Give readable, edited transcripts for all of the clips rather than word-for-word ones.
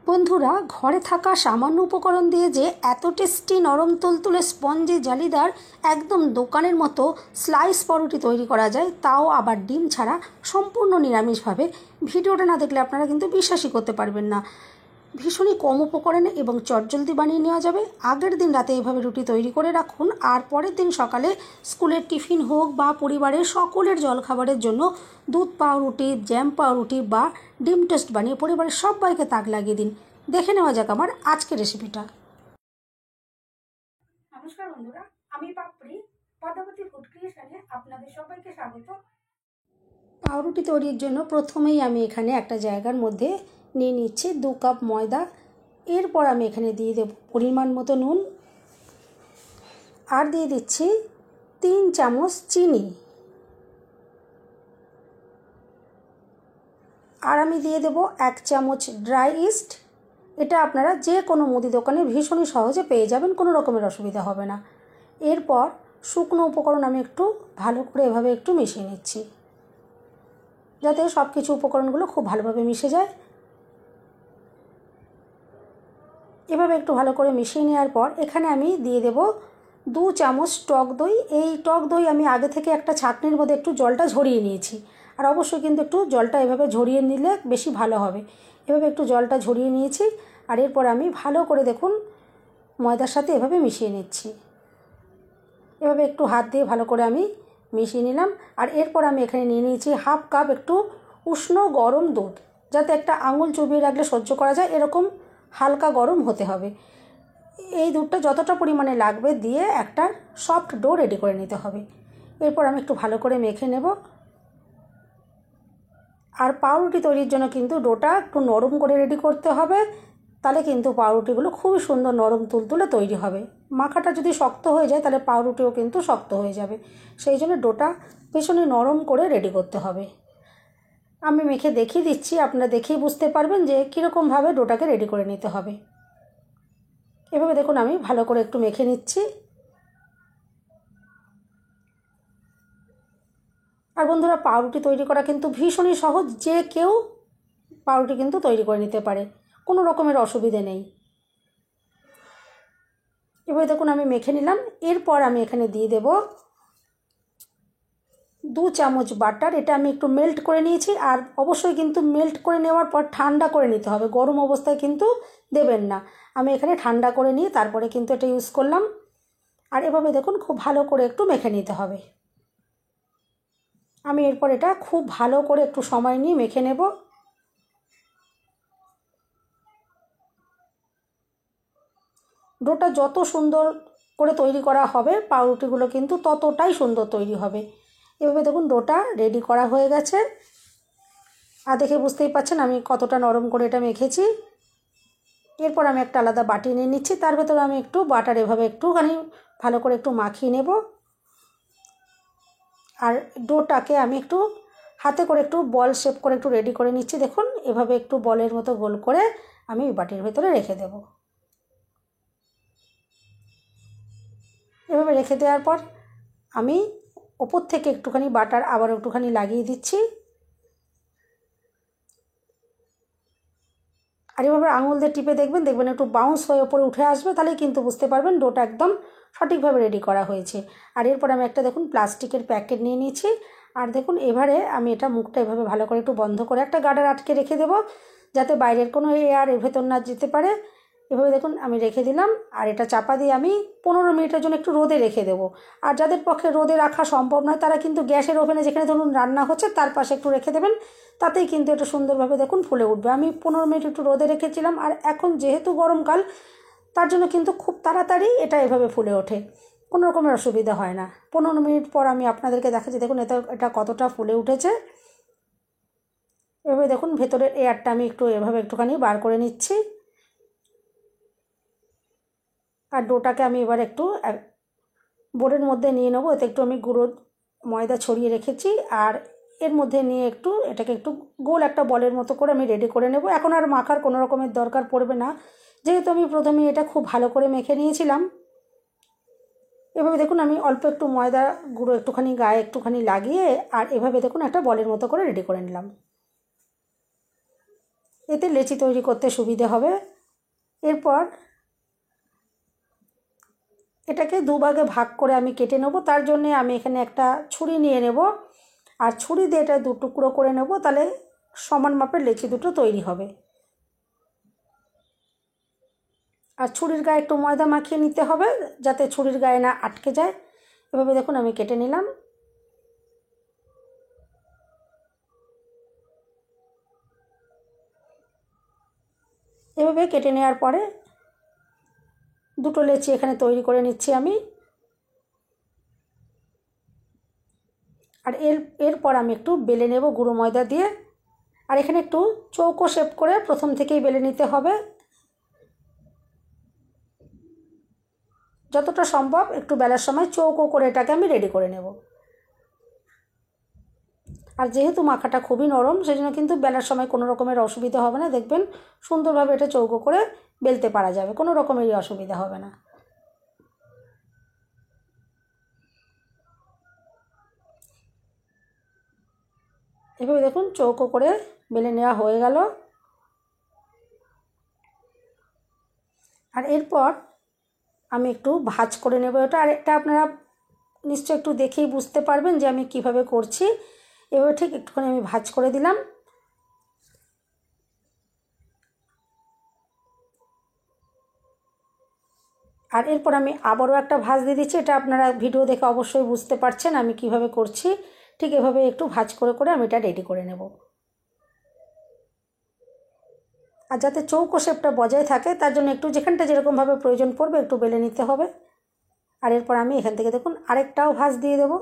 বন্ধুরা, ঘরে থাকা সামান্য উপকরণ দিয়ে যে এত টেস্টি নরম তুলতুলে স্পঞ্জি জালিদার একদম দোকানের মতো স্লাইস পাউরুটি তৈরি করা যায়, তাও আবার ডিম ছাড়া, সম্পূর্ণ নিরামিষভাবে। ভিডিওটা না দেখলে আপনারা কিন্তু বিশ্বাসই করতে পারবেন না। ভীষণই কম উপকরণে এবং চটজলদি বানিয়ে নেওয়া যাবে। আগের দিন রাতে এইভাবে রুটি তৈরি করে রাখুন, আর পরের দিন সকালে স্কুলের টিফিন হোক বা পরিবারের সকলের জলখাবারের জন্য দুধ পাউরুটি, জ্যাম পাউরুটি বা ডিম টোস্ট বানিয়ে পরিবারের সবাইকে তাক লাগিয়ে দিন। দেখে নেওয়া যাক আমার আজকের রেসিপিটা। নমস্কার বন্ধুরা, আমি পাপড়ি, পদ্মাবতী ফুড ক্রিয়েশনে আপনাদের সবাইকে স্বাগত। পাউরুটি তৈরির জন্য প্রথমেই আমি এখানে একটা জায়গার মধ্যে নিয়ে নিচ্ছি 2 কাপ ময়দা। এরপর আমি এখানে দিয়ে দেব পরিমাণ মতো নুন, আর দিয়ে দিচ্ছি 3 চামচ চিনি, আর আমি দিয়ে দেব 1 চামচ ড্রাই ইস্ট। এটা আপনারা যে কোনো মুদি দোকানে ভীষণই সহজে পেয়ে যাবেন, কোনো রকমের অসুবিধা হবে না। এরপর শুকনো উপকরণ আমি একটু ভালো করে এভাবে একটু মিশিয়ে নিচ্ছি, যাতে সব কিছু উপকরণগুলো খুব ভালোভাবে মিশে যায়। এভাবে একটু ভালো করে মিশিয়ে নেওয়ার পর এখানে আমি দিয়ে দেব 2 চামচ টক দই। এই টক দই আমি আগে থেকে একটা ছাঁকনির মধ্যে একটু জলটা ঝরিয়ে নিয়েছি, আর অবশ্যই কিন্তু একটু জলটা এভাবে ঝরিয়ে নিলে বেশি ভালো হবে। এভাবে একটু জলটা ঝরিয়ে নিয়েছি, আর এরপর আমি ভালো করে দেখুন ময়দার সাথে এভাবে মিশিয়ে নিচ্ছি। এভাবে একটু হাত দিয়ে ভালো করে আমি মিশিয়ে নিলাম। আর এরপর আমি এখানে নিয়ে নিয়েছি 1/2 কাপ একটু উষ্ণ গরম দুধ, যাতে একটা আঙুল চুবিয়ে রাখলে সহ্য করা যায়, এরকম হালকা গরম হতে হবে। এই দুধটা যতটা পরিমাণে লাগবে দিয়ে একটা সফট ডো রেডি করে নিতে হবে। এরপর আমি একটু ভালো করে মেখে নেব। আর পাউরুটি তৈরির জন্য কিন্তু ডোটা একটু নরম করে রেডি করতে হবে, তাহলে কিন্তু পাউরুটিগুলো খুবই সুন্দর নরম তুলতুলে তৈরি হবে। মাখাটা যদি শক্ত হয়ে যায় তাহলে পাউরুটিও কিন্তু শক্ত হয়ে যাবে, সেই জন্য ডোটা ভীষণই নরম করে রেডি করতে হবে। আমি মেখে দেখিয়ে দিচ্ছি, আপনারা দেখেই বুঝতে পারবেন যে কীরকমভাবে ডোটাকে রেডি করে নিতে হবে। এভাবে দেখুন আমি ভালো করে একটু মেখে নিচ্ছি। আর বন্ধুরা, পাউরুটি তৈরি করা কিন্তু ভীষণই সহজ, যে কেউ পাউরুটি কিন্তু তৈরি করে নিতে পারে, কোনো রকমের অসুবিধে নেই। এভাবে দেখুন আমি মেখে নিলাম। এরপর আমি এখানে দিয়ে দেব 2 চামচ বাটার। এটা আমি একটু মেল্ট করে নিয়েছি, আর অবশ্যই কিন্তু মেল্ট করে নেওয়ার পর ঠান্ডা করে নিতে হবে, গরম অবস্থায় কিন্তু দেবেন না। আমি এখানে ঠান্ডা করে নিয়ে তারপরে কিন্তু এটা ইউজ করলাম। আর এভাবে দেখুন খুব ভালো করে একটু মেখে নিতে হবে। আমি এরপর এটা খুব ভালো করে একটু সময় নিয়ে মেখে নেব। ডোটা যত সুন্দর করে তৈরি করা হবে পাউরুটিগুলো কিন্তু ততটাই সুন্দর তৈরি হবে। এভাবে দেখুন ডোটা রেডি করা হয়ে গেছে, আর দেখে বুঝতেই পাচ্ছেন আমি কতটা নরম করে এটা মেখেছি। এরপর আমি একটা আলাদা বাটি নিয়ে নিচ্ছি, তার ভেতরে আমি একটু বাটার এভাবে একটুখানি ভালো করে একটু মাখিয়ে নেব। আর ডোটাকে আমি একটু হাতে করে একটু বল শেপ করে একটু রেডি করে নিচ্ছি। দেখুন এভাবে একটু বলের মতো গোল করে আমি বাটির ভেতরে রেখে দেব। এভাবে রেখে দেওয়ার পর আমি ওপর থেকে একটুখানি বাটার আবার একটুখানি লাগিয়ে দিচ্ছি। আর এভাবে আঙুল দিয়ে টিপে দেখবেন একটু বাউন্স হয়ে ওপরে উঠে আসবে, তাহলেই কিন্তু বুঝতে পারবেন ডোটা একদম সঠিকভাবে রেডি করা হয়েছে। আর এরপর আমি একটা দেখুন প্লাস্টিকের প্যাকেট নিয়ে নিয়েছি, আর দেখুন এবারে আমি এটা মুখটা এভাবে ভালো করে একটু বন্ধ করে একটা গার্ডার আটকে রেখে দেবো, যাতে বাইরের কোনো এয়ার এর ভেতর না যেতে পারে। এভাবে দেখুন আমি রেখে দিলাম, আর এটা চাপা দিয়ে আমি 15 মিনিটের জন্য একটু রোদে রেখে দেবো। আর যাদের পক্ষে রোদে রাখা সম্ভব নয় তারা কিন্তু গ্যাসের ওভেনে, যেখানে ধরুন রান্না হচ্ছে তার পাশে একটু রেখে দেবেন, তাতেই কিন্তু এটা সুন্দরভাবে দেখুন ফুলে উঠবে। আমি 15 মিনিট একটু রোদে রেখেছিলাম, আর এখন যেহেতু গরমকাল তার জন্য কিন্তু খুব তাড়াতাড়ি এটা এভাবে ফুলে ওঠে, কোনো রকমের অসুবিধা হয় না। 15 মিনিট পর আমি আপনাদেরকে দেখাচ্ছি, দেখুন এটা কতটা ফুলে উঠেছে। এভাবে দেখুন ভেতরের এয়ারটা আমি একটু এভাবে একটুখানি বার করে নিচ্ছি। আর ডোটাকে আমি এবার একটু বোর্ডের মধ্যে নিয়ে নেবো। এতে একটু আমি গুঁড়ো ময়দা ছড়িয়ে রেখেছি, আর এর মধ্যে নিয়ে একটু এটাকে একটু গোল একটা বলের মতো করে আমি রেডি করে নেব। এখন আর মাখার কোনো রকমের দরকার পড়বে না, যেহেতু আমি প্রথমে এটা খুব ভালো করে মেখে নিয়েছিলাম। এভাবে দেখুন আমি অল্প একটু ময়দা গুঁড়ো একটুখানি গায়ে একটুখানি লাগিয়ে আর এভাবে দেখুন একটা বলের মতো করে রেডি করে নিলাম। এতে লেচি তৈরি করতে সুবিধে হবে। এরপর এটাকে দুভাগে ভাগ করে আমি কেটে নেব। তার জন্য আমি এখানে একটা ছুরি নিয়ে নেব, আর ছুরি দিয়ে এটা 2 টুকরো করে নেব, তাহলে সমান মাপের লেচি দুটো তৈরি হবে। আর ছুরির গায়ে একটু ময়দা মাখিয়ে নিতে হবে, যাতে ছুরির গায়ে না আটকে যায়। এভাবে দেখুন আমি কেটে নিলাম। এভাবে কেটে নেওয়ার পরে দুটো লেচি এখানে তৈরি করে নিচ্ছি আমি। আর এরপর আমি একটু বেলে নেব গুঁড়ো ময়দা দিয়ে। আর এখানে একটু চৌকো শেপ করে প্রথম থেকেই বেলে নিতে হবে। যতটা সম্ভব একটু বেলার সময় চৌকো করে এটাকে আমি রেডি করে নেব। আর যেহেতু মাখাটা খুবই নরম, সেই জন্য কিন্তু বেলার সময় কোনো রকমের অসুবিধা হবে না। দেখবেন সুন্দরভাবে এটা চৌকো করে বেলতে পারা যাবে, কোনো রকমেরই অসুবিধা হবে না। এভাবে দেখুন চৌকো করে বেলে নেওয়া হয়ে গেল। আর এরপর আমি একটু ভাঁজ করে নেব এটা। আর এটা আপনারা নিশ্চয়ই একটু দেখেই বুঝতে পারবেন যে আমি কিভাবে করছি। এভাবে ঠিক একটুখানি আমি ভাঁজ করে দিলাম। আর এরপর আমি আবারও একটা ভাঁজ দিয়ে দিচ্ছি। এটা আপনারা ভিডিও দেখে অবশ্যই বুঝতে পারছেন আমি কিভাবে করছি। ঠিক এভাবে একটু ভাঁজ করে করে আমি এটা রেডি করে নেব। আর যাতে চৌকো শেপটা বজায় থাকে তার জন্য একটু যেখানটা যেরকমভাবে প্রয়োজন পড়বে একটু বেলে নিতে হবে। আর এরপর আমি এখান থেকে দেখুন আরেকটাও ভাঁজ দিয়ে দেব।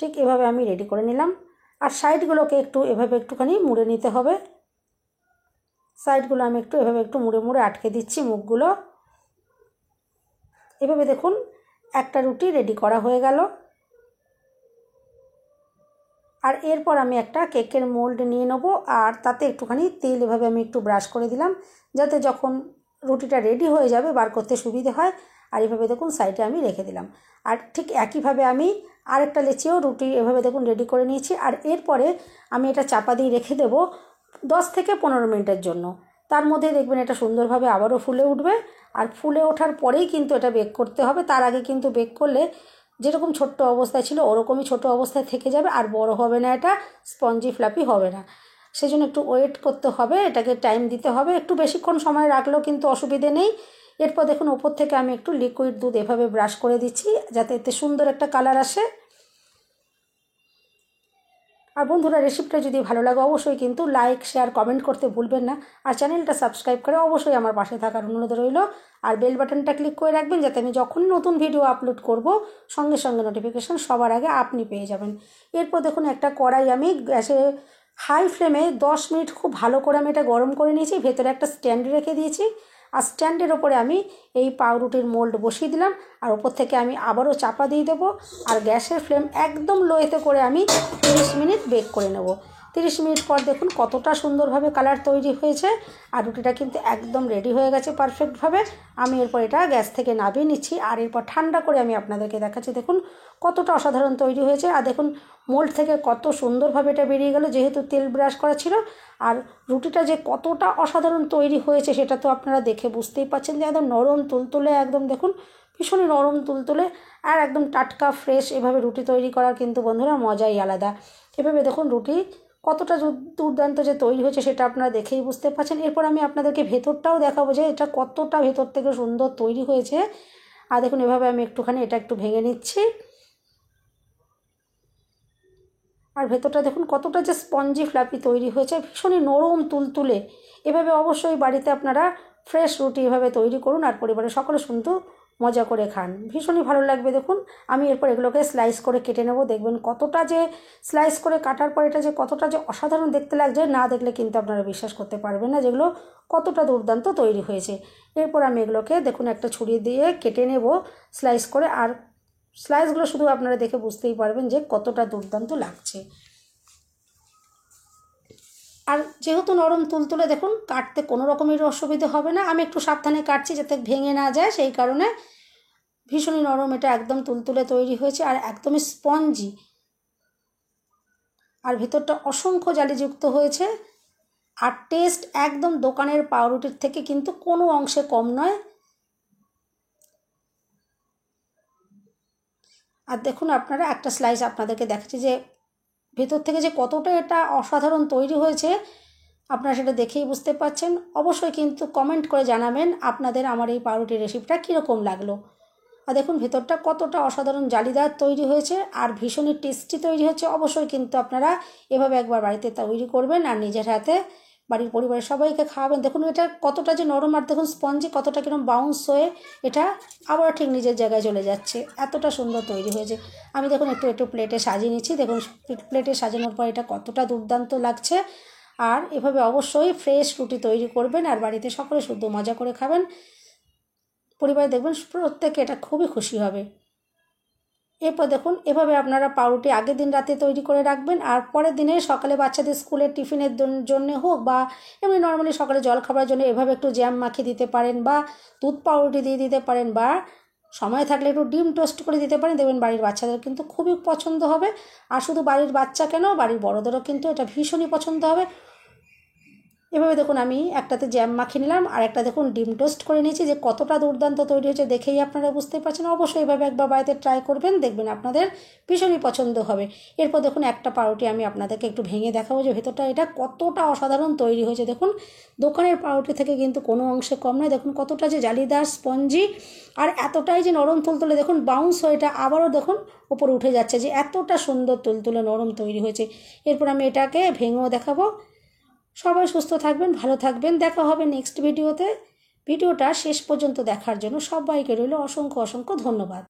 ঠিক এভাবে আমি রেডি করে নিলাম। আর সাইডগুলোকে একটু এভাবে একটুখানি মুড়ে নিতে হবে। সাইডগুলো আমি একটু এভাবে একটু মুড়ে মুড়ে আটকে দিচ্ছি মুখগুলো। এভাবে দেখুন একটা রুটি রেডি করা হয়ে গেল। আর এরপর আমি একটা কেকের মোল্ড নিয়ে নেব, আর তাতে একটুখানি তেল এভাবে আমি একটু ব্রাশ করে দিলাম, যাতে যখন রুটিটা রেডি হয়ে যাবে বার করতে সুবিধে হয়। আর এভাবে দেখুন সাইডে আমি রেখে দিলাম। আর ঠিক একইভাবে আমি আরেকটা লেচিও রুটি এভাবে দেখুন রেডি করে নিয়েছি। আর এরপরে আমি এটা চাপা দিয়ে রেখে দেব 10 থেকে 15 মিনিটের জন্য। তার মধ্যে দেখবেন এটা সুন্দরভাবে আবারও ফুলে উঠবে। আর ফুলে ওঠার পরেই কিন্তু এটা বেক করতে হবে। তার আগে কিন্তু বেক করলে যেরকম ছোট্ট অবস্থায় ছিল ওরকমই ছোট অবস্থায় থেকে যাবে, আর বড় হবে না, এটা স্পঞ্জি ফ্লাপি হবে না। সেই জন্য একটু ওয়েট করতে হবে, এটাকে টাইম দিতে হবে। একটু বেশিক্ষণ সময় রাখলেও কিন্তু অসুবিধে নেই। এরপর দেখুন ওপর থেকে আমি একটু লিকুইড দুধ এভাবে ব্রাশ করে দিচ্ছি, যাতে এতে সুন্দর একটা কালার আসে। আর বন্ধুরা, রেসিপিটা যদি ভালো লাগে অবশ্যই কিন্তু লাইক শেয়ার কমেন্ট করতে ভুলবেন না। আর চ্যানেলটা সাবস্ক্রাইব করে অবশ্যই আমার পাশে থাকার অনুরোধ রইল। আর বেল বাটনটা ক্লিক করে রাখবেন, যাতে আমি যখন নতুন ভিডিও আপলোড করব সঙ্গে সঙ্গে নোটিফিকেশান সবার আগে আপনি পেয়ে যাবেন। এরপর দেখুন একটা কড়াই আমি গ্যাসে হাই ফ্লেমে 10 মিনিট খুব ভালো করে আমি এটা গরম করে নিয়েছি। ভেতরে একটা স্ট্যান্ড রেখে দিয়েছি। আর স্ট্যান্ডের ওপরে আমি এই পাউরুটির মোল্ড বসিয়ে দিলাম। আর ওপর থেকে আমি আবারও চাপা দিয়ে দেবো। আর গ্যাসের ফ্লেম একদম লোয়েতে করে আমি 30 মিনিট বেক করে নেব। 30 মিনিট পর দেখুন কতটা সুন্দরভাবে কালার তৈরি হয়েছে। আর রুটিটা কিন্তু একদম রেডি হয়ে গেছে পারফেক্টভাবে। আমি এরপর এটা গ্যাস থেকে নামিয়ে নিচ্ছি। আর এরপর ঠান্ডা করে আমি আপনাদেরকে দেখাচ্ছি। দেখুন কতটা অসাধারণ তৈরি হয়েছে। আর দেখুন মোল্ড থেকে কত সুন্দরভাবে এটা বেরিয়ে গেল, যেহেতু তেল ব্রাশ করা ছিল। আর রুটিটা যে কতটা অসাধারণ তৈরি হয়েছে সেটা তো আপনারা দেখে বুঝতেই পারছেন, যে একদম নরম তুলতুলে, একদম দেখুন ভীষণই নরম তুলতুলে আর একদম টাটকা ফ্রেশ। এভাবে রুটি তৈরি করার কিন্তু বন্ধুরা মজাই আলাদা। এভাবে দেখুন রুটি কতটা দুর্দান্ত যে তৈরি হয়েছে সেটা আপনারা দেখেই বুঝতে পারছেন। এরপর আমি আপনাদেরকে ভেতরটাও দেখাবো যে এটা কতটা ভেতর থেকে সুন্দর তৈরি হয়েছে। আর দেখুন এভাবে আমি একটুখানি এটা একটু ভেঙে নিচ্ছি। আর ভেতরটা দেখুন কতটা যে স্পঞ্জি ফ্লাপি তৈরি হয়েছে, ভীষণই নরম তুলতুলে। এভাবে অবশ্যই বাড়িতে আপনারা ফ্রেশ রুটি এভাবে তৈরি করুন, আর পরিবারের সকলে শুনতে মজা করে খান, ভীষণই ভালো লাগবে। দেখুন আমি এরপর এগুলোকে স্লাইস করে কেটে নেব। দেখবেন কতটা যে স্লাইস করে কাটার পর এটা যে কতটা যে অসাধারণ দেখতে লাগছে, না দেখলে কিন্তু আপনারা বিশ্বাস করতে পারবেন না যেগুলো কতটা দুর্দান্ত তৈরি হয়েছে। এরপর আমি এগুলোকে দেখুন একটা ছুরি দিয়ে কেটে নেব স্লাইস করে। আর স্লাইসগুলো শুধু আপনারা দেখে বুঝতেই পারবেন যে কতটা দুর্দান্ত লাগছে। আর যেহেতু নরম তুলতুলে, দেখুন কাটতে কোনো রকমের অসুবিধা হবে না। আমি একটু সাবধানে কাটছি যাতে ভেঙে না যায়, সেই কারণে। ভীষণই নরম, এটা একদম তুলতুলে তৈরি হয়েছে আর একদমই স্পঞ্জি। আর ভেতরটা অসংখ্য জালিযুক্ত হয়েছে। আর টেস্ট একদম দোকানের পাউরুটির থেকে কিন্তু কোনো অংশে কম নয়। আর দেখুন আপনারা একটা স্লাইস আপনাদেরকে দেখাচ্ছি যে ভেতর থেকে যে কতটা এটা অসাধারণ তৈরি হয়েছে, আপনারা সেটা দেখেই বুঝতে পারছেন। অবশ্যই কিন্তু কমেন্ট করে জানাবেন আপনাদের আমার এই পাউরুটির রেসিপিটা কীরকম লাগলো। আর দেখুন ভেতরটা কতটা অসাধারণ জালিদার তৈরি হয়েছে আর ভীষণই টেস্টি তৈরি হচ্ছে। অবশ্যই কিন্তু আপনারা এভাবে একবার বাড়িতে তৈরি করবেন আর নিজের হাতে বাড়ির পরিবারের সবাইকে খাওয়াবেন। দেখুন এটা কতটা যে নরম, আর দেখুন স্পঞ্জি কতটা কিরকম বাউন্স হয়ে এটা আবার ঠিক নিজের জায়গায় চলে যাচ্ছে, এতটা সুন্দর তৈরি হয়েছে। আমি দেখুন একটু প্লেটে সাজিয়ে নিচ্ছি। দেখুন প্লেটে সাজানোর পর এটা কতটা দুর্দান্ত লাগছে। আর এভাবে অবশ্যই ফ্রেশ রুটি তৈরি করবেন আর বাড়িতে সকলে শুদ্ধ মজা করে খাবেন। পরিবারে দেখবেন প্রত্যেকে এটা খুবই খুশি হবে। এরপর দেখুন এভাবে আপনারা পাউরুটি আগের দিন রাতে তৈরি করে রাখবেন আর পরের দিনে সকালে বাচ্চাদের স্কুলের টিফিনের জন্য হোক বা এমনি নর্মালি সকালে জলখাবারের জন্য এভাবে একটু জ্যাম মাখিয়ে দিতে পারেন বা দুধ পাউরুটি দিয়ে দিতে পারেন বা সময় থাকলে একটু ডিম টোস্ট করে দিতে পারেন। দেখবেন বাড়ির বাচ্চাদের কিন্তু খুবই পছন্দ হবে। আর শুধু বাড়ির বাচ্চা কেন, বাড়ির বড়োদেরও কিন্তু এটা ভীষণই পছন্দ হবে। এভাবে দেখুন আমি একটাতে জ্যাম মাখিয়ে নিলাম আর একটা দেখুন ডিম টোস্ট করে নিয়েছি, যে কতটা দুর্দান্ত তৈরি হয়েছে দেখেই আপনারা বুঝতে পারছেন। অবশ্যই এভাবে একবার বাড়িতে ট্রাই করবেন, দেখবেন আপনাদের ভীষণই পছন্দ হবে। এরপর দেখুন একটা পাউরুটি আমি আপনাদেরকে একটু ভেঙে দেখাবো যে ভেতরটা এটা কতটা অসাধারণ তৈরি হয়েছে। দেখুন দোকানের পাউরুটি থেকে কিন্তু কোনো অংশে কম নয়। দেখুন কতটা যে জালিদার স্পঞ্জি আর এতটাই যে নরম তুলতুলে, দেখুন বাউন্স হয়ে এটা আবারও দেখুন উপরে উঠে যাচ্ছে, যে এতটা সুন্দর তুলতুলে নরম তৈরি হয়েছে। এরপর আমি এটাকে ভেঙেও দেখাবো। সবাই সুস্থ থাকবেন, ভালো থাকবেন, দেখা হবে নেক্সট ভিডিওতে। ভিডিওটা শেষ পর্যন্ত দেখার জন্য সবাইকে রইল অসংখ্য অসংখ্য ধন্যবাদ।